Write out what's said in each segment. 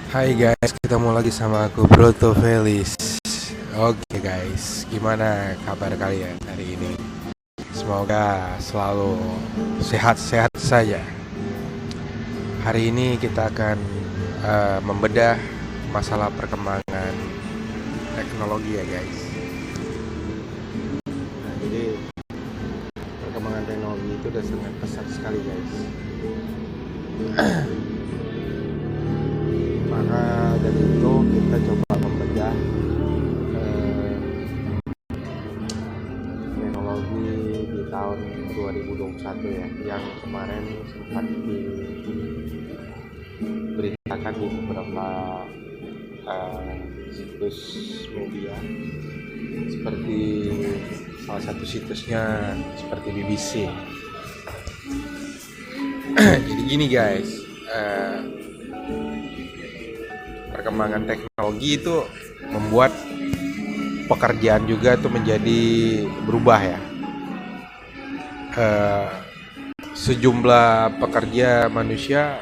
Hai guys, ketemu lagi sama aku Broto Felis. Oke guys, gimana kabar kalian hari ini? Semoga selalu sehat-sehat saja. Hari ini kita akan membedah masalah perkembangan teknologi ya guys. Nah, jadi perkembangan teknologi itu udah sangat pesat sekali guys. Maka dari itu kita coba membedah teknologi di tahun 2021 ya, yang kemarin sempat diberitakan di beberapa situs media seperti salah satu situsnya seperti BBC. Jadi gini guys, perkembangan teknologi itu membuat pekerjaan juga tuh menjadi berubah ya. Sejumlah pekerja manusia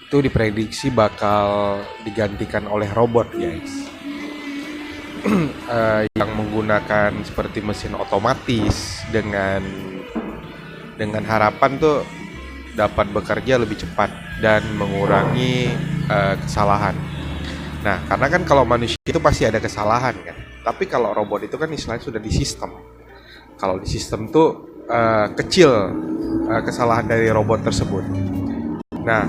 itu diprediksi bakal digantikan oleh robot guys. Yang menggunakan seperti mesin otomatis dengan harapan tuh dapat bekerja lebih cepat dan mengurangi kesalahan. Nah, karena kan kalau manusia itu pasti ada kesalahan kan. Tapi kalau robot itu kan istilahnya sudah di sistem. Kalau di sistem tuh kecil kesalahan dari robot tersebut. Nah,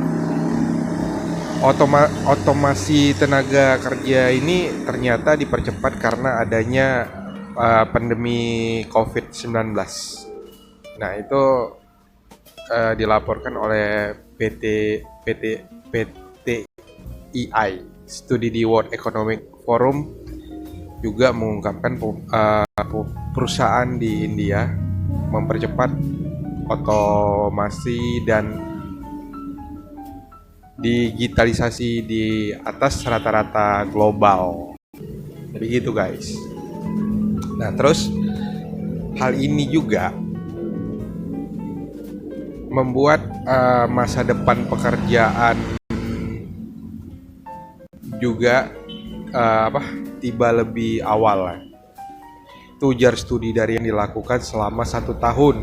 otomasi tenaga kerja ini ternyata dipercepat karena adanya pandemi COVID-19. Nah, itu dilaporkan oleh PTEI, studi di World Economic Forum juga mengungkapkan perusahaan di India mempercepat otomasi dan digitalisasi di atas rata-rata global. Jadi gitu guys. Nah, terus hal ini juga membuat masa depan pekerjaan juga tiba lebih awal lah. Itu ujar studi dari yang dilakukan selama 1 tahun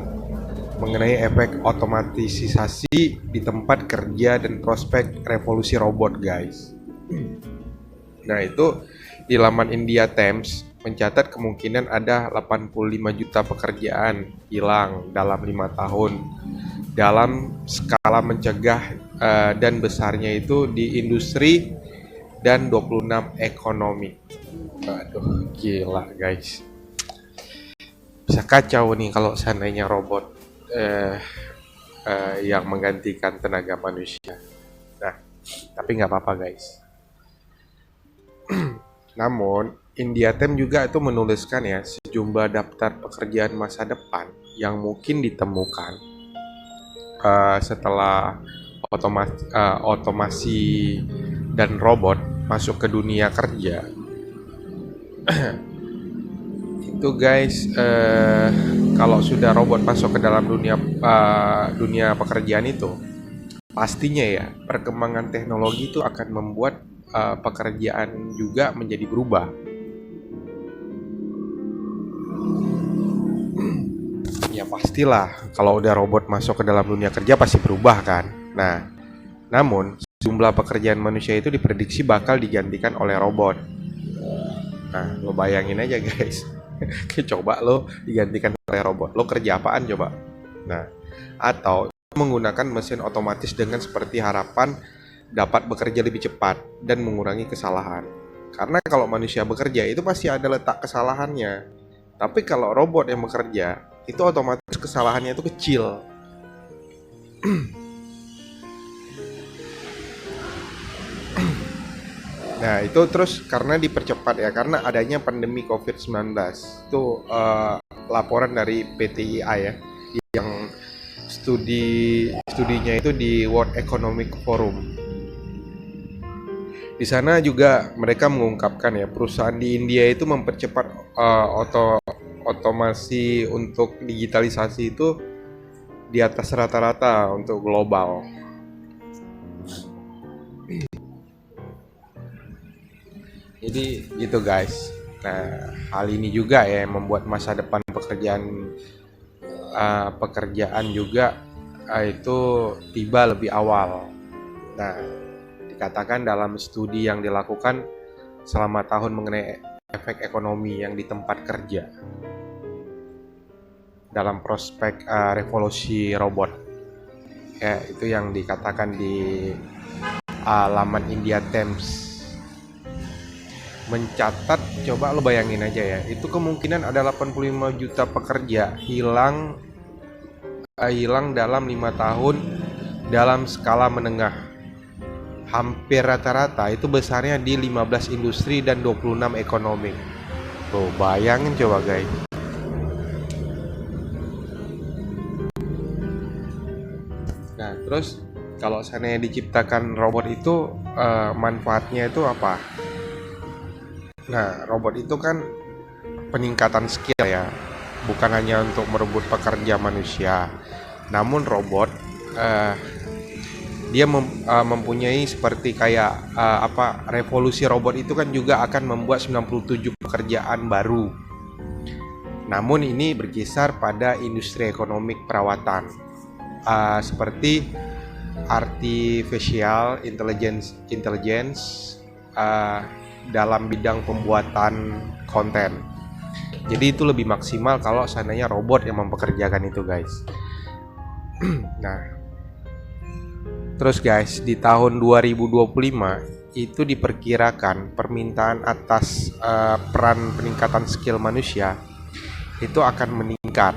mengenai efek otomatisasi di tempat kerja dan prospek revolusi robot guys. Nah, itu di laman India Times mencatat kemungkinan ada 85 juta pekerjaan hilang dalam 5 tahun dalam skala mencegah dan besarnya itu di industri dan 26 ekonomi. Aduh, gila guys. Bisa kacau nih kalau seandainya robot yang menggantikan tenaga manusia. Nah, tapi nggak apa-apa guys. Namun, India Times juga itu menuliskan ya sejumlah daftar pekerjaan masa depan yang mungkin ditemukan setelah otomasi dan robot masuk ke dunia kerja. Itu guys, kalau sudah robot masuk ke dalam dunia pekerjaan itu, pastinya ya perkembangan teknologi itu akan membuat pekerjaan juga menjadi berubah. Ya pastilah, kalau udah robot masuk ke dalam dunia kerja pasti berubah kan. Nah, namun jumlah pekerjaan manusia itu diprediksi bakal digantikan oleh robot. Nah, lo bayangin aja guys. Coba lo digantikan oleh robot, lo kerja apaan coba? Nah, atau menggunakan mesin otomatis dengan seperti harapan dapat bekerja lebih cepat dan mengurangi kesalahan. Karena kalau manusia bekerja itu pasti ada letak kesalahannya. Tapi kalau robot yang bekerja, itu otomatis kesalahannya itu kecil. Nah, itu terus karena dipercepat ya, karena adanya pandemi COVID-19. Itu laporan dari PTEI ya, yang studinya itu di World Economic Forum. Di sana juga mereka mengungkapkan ya, perusahaan di India itu mempercepat otomasi untuk digitalisasi itu di atas rata-rata untuk global. Jadi gitu guys. Nah, hal ini juga ya yang membuat masa depan pekerjaan juga itu tiba lebih awal. Nah, dikatakan dalam studi yang dilakukan selama tahun mengenai efek ekonomi yang di tempat kerja dalam prospek revolusi robot. Ya, itu yang dikatakan di laman India Times. Mencatat, coba lo bayangin aja ya, itu kemungkinan ada 85 juta pekerja hilang dalam 5 tahun dalam skala menengah. Hampir rata-rata itu besarnya di 15 industri dan 26 ekonomi. Tuh, bayangin coba guys. Nah, terus kalau seandainya diciptakan robot itu manfaatnya itu apa? Nah, robot itu kan peningkatan skill ya, bukan hanya untuk merebut pekerja manusia. Namun robot dia mempunyai seperti kayak revolusi robot itu kan juga akan membuat 97 pekerjaan baru. Namun ini berkisar pada industri ekonomi perawatan seperti artificial intelligence dalam bidang pembuatan konten. Jadi itu lebih maksimal kalau seandainya robot yang mempekerjakan itu guys. Nah, terus guys, di tahun 2025 itu diperkirakan permintaan atas peran peningkatan skill manusia itu akan meningkat.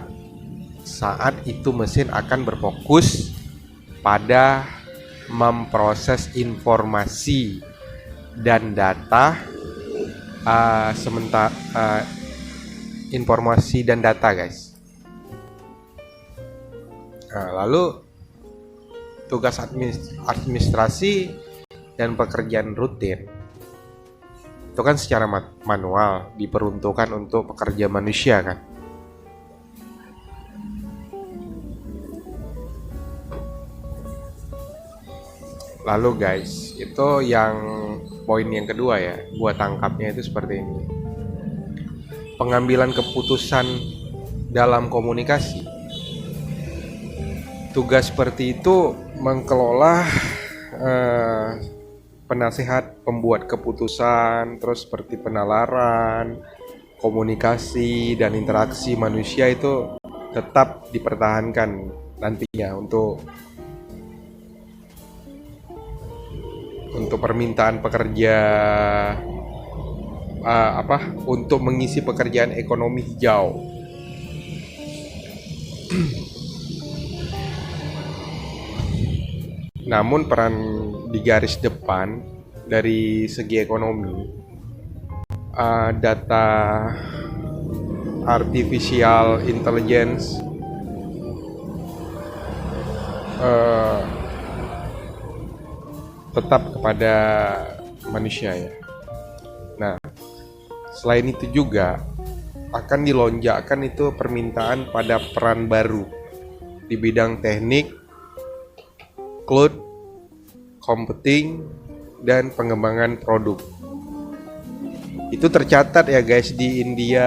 Saat itu mesin akan berfokus pada memproses informasi dan data informasi dan data guys. Nah, lalu tugas administrasi dan pekerjaan rutin itu kan secara manual diperuntukkan untuk pekerja manusia kan. Lalu guys, itu yang poin yang kedua ya, buat tangkapnya itu seperti ini. Pengambilan keputusan dalam komunikasi. Tugas seperti itu mengelola penasehat pembuat keputusan, terus seperti penalaran, komunikasi dan interaksi manusia itu tetap dipertahankan nantinya untuk permintaan pekerja untuk mengisi pekerjaan ekonomi hijau. Namun peran di garis depan dari segi ekonomi, data artificial intelligence tetap kepada manusia ya. Nah, selain itu juga akan dilonjakkan itu permintaan pada peran baru di bidang teknik, cloud computing, dan pengembangan produk. Itu tercatat ya guys di India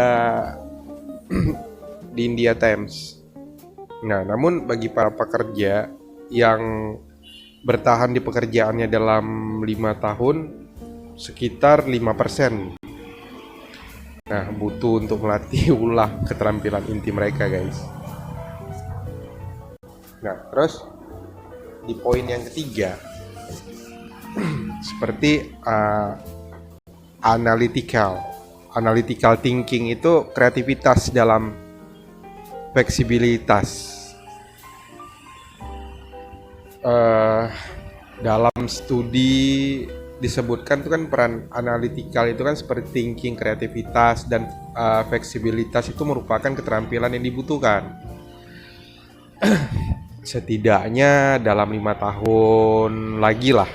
Times. Nah, namun bagi para pekerja yang bertahan di pekerjaannya dalam 5 tahun sekitar 5%. Nah, butuh untuk melatih ulang keterampilan inti mereka guys. Nah, terus di poin yang ketiga seperti analytical thinking itu kreativitas dalam fleksibilitas. Dalam studi disebutkan itu kan peran analytical itu kan seperti thinking, kreativitas, dan fleksibilitas itu merupakan keterampilan yang dibutuhkan setidaknya dalam 5 tahun lagi lah.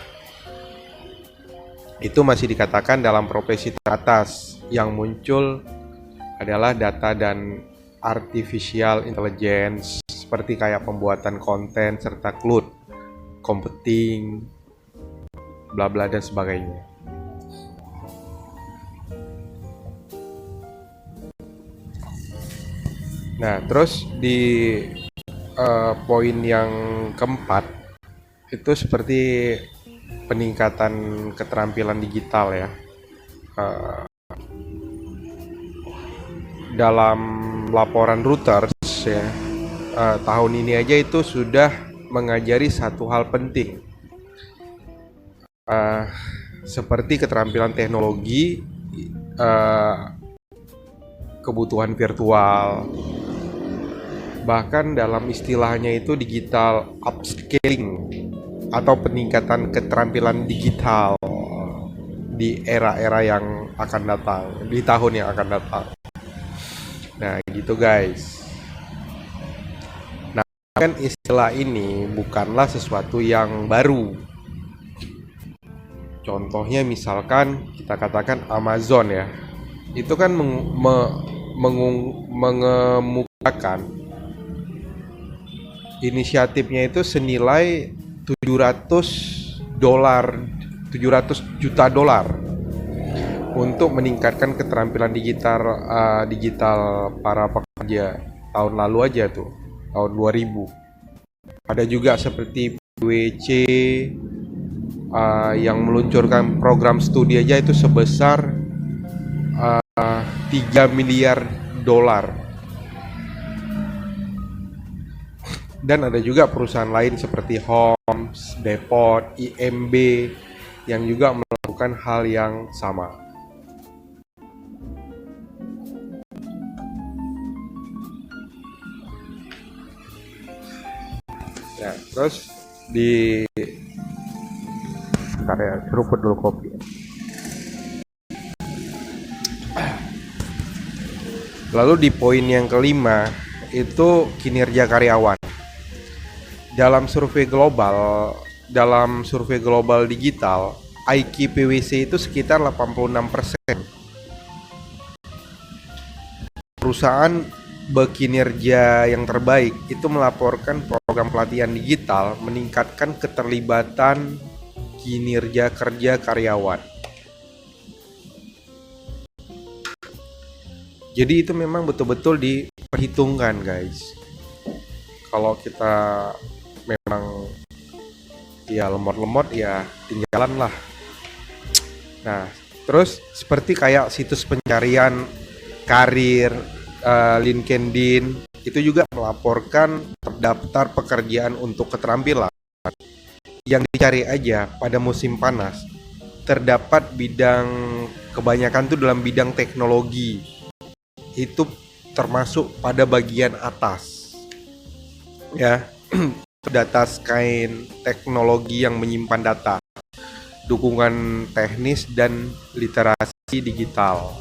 Itu masih dikatakan dalam profesi teratas. Yang muncul adalah data dan artificial intelligence seperti kayak pembuatan konten serta cloud computing, bla bla dan sebagainya. Nah, terus di poin yang keempat itu seperti peningkatan keterampilan digital ya. Eh, dalam laporan Reuters ya, tahun ini aja itu sudah mengajari satu hal penting, eh, seperti keterampilan teknologi, eh, kebutuhan virtual, bahkan dalam istilahnya itu digital upscaling atau peningkatan keterampilan digital di era-era yang akan datang, di tahun yang akan datang. Nah, gitu guys. Nah, kan istilah ini bukanlah sesuatu yang baru. Contohnya misalkan kita katakan Amazon ya. Itu kan mengemukakan inisiatifnya itu senilai 700 juta dolar untuk meningkatkan keterampilan digital para pekerja. Tahun lalu aja tuh, tahun 2000. Ada juga seperti PwC yang meluncurkan program studi aja itu sebesar 3 miliar dolar. Dan ada juga perusahaan lain seperti Homes, Depot, IMB yang juga melakukan hal yang sama. Ya, terus di bentar ya, seruput dulu kopi. Lalu di poin yang kelima itu kinerja karyawan. Dalam survei global digital, IQ PwC itu sekitar 86%. Perusahaan berkinerja yang terbaik itu melaporkan program pelatihan digital meningkatkan keterlibatan kinerja kerja karyawan. Jadi itu memang betul-betul diperhitungkan guys. Kalau kita memang ya lemot-lemot ya tinggalan lah. Nah, terus seperti kayak situs pencarian karir, LinkedIn itu juga melaporkan terdaftar pekerjaan untuk keterampilan yang dicari aja pada musim panas. Terdapat bidang, kebanyakan tuh dalam bidang teknologi, itu termasuk pada bagian atas ya. Data science, teknologi yang menyimpan data, dukungan teknis dan literasi digital.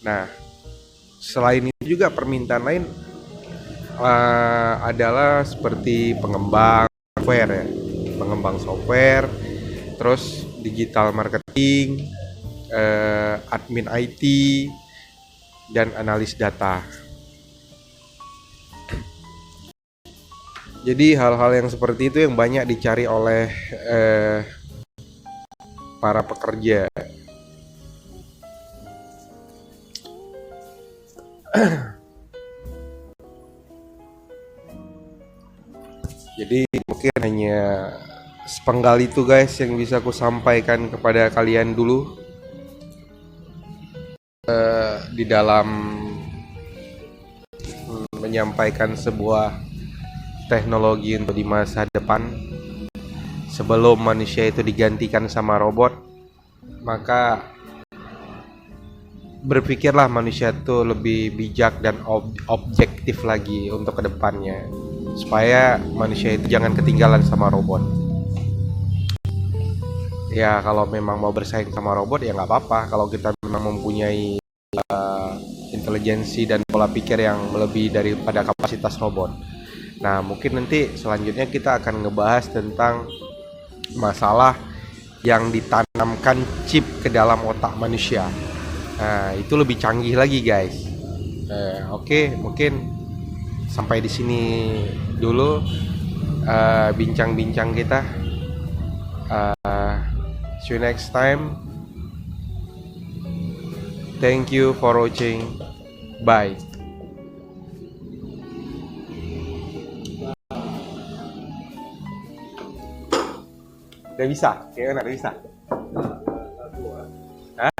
Nah, selain itu juga permintaan lain adalah seperti pengembang software, terus digital marketing, admin IT, dan analis data. Jadi hal-hal yang seperti itu yang banyak dicari oleh para pekerja. Jadi mungkin hanya sepenggal itu guys yang bisa aku sampaikan kepada kalian dulu di dalam menyampaikan sebuah teknologi untuk di masa depan. Sebelum manusia itu digantikan sama robot, maka berpikirlah manusia itu lebih bijak dan objektif lagi untuk kedepannya, supaya manusia itu jangan ketinggalan sama robot. Ya kalau memang mau bersaing sama robot ya nggak apa-apa, kalau kita memang mempunyai intelijensi dan pola pikir yang melebihi daripada kapasitas robot. Nah mungkin nanti selanjutnya kita akan ngebahas tentang masalah yang ditanamkan chip ke dalam otak manusia. Nah itu lebih canggih lagi guys. Oke, mungkin sampai di sini dulu bincang-bincang kita. See you next time. Thank you for watching. Bye. Udah bisa? Kayaknya udah bisa. Hah?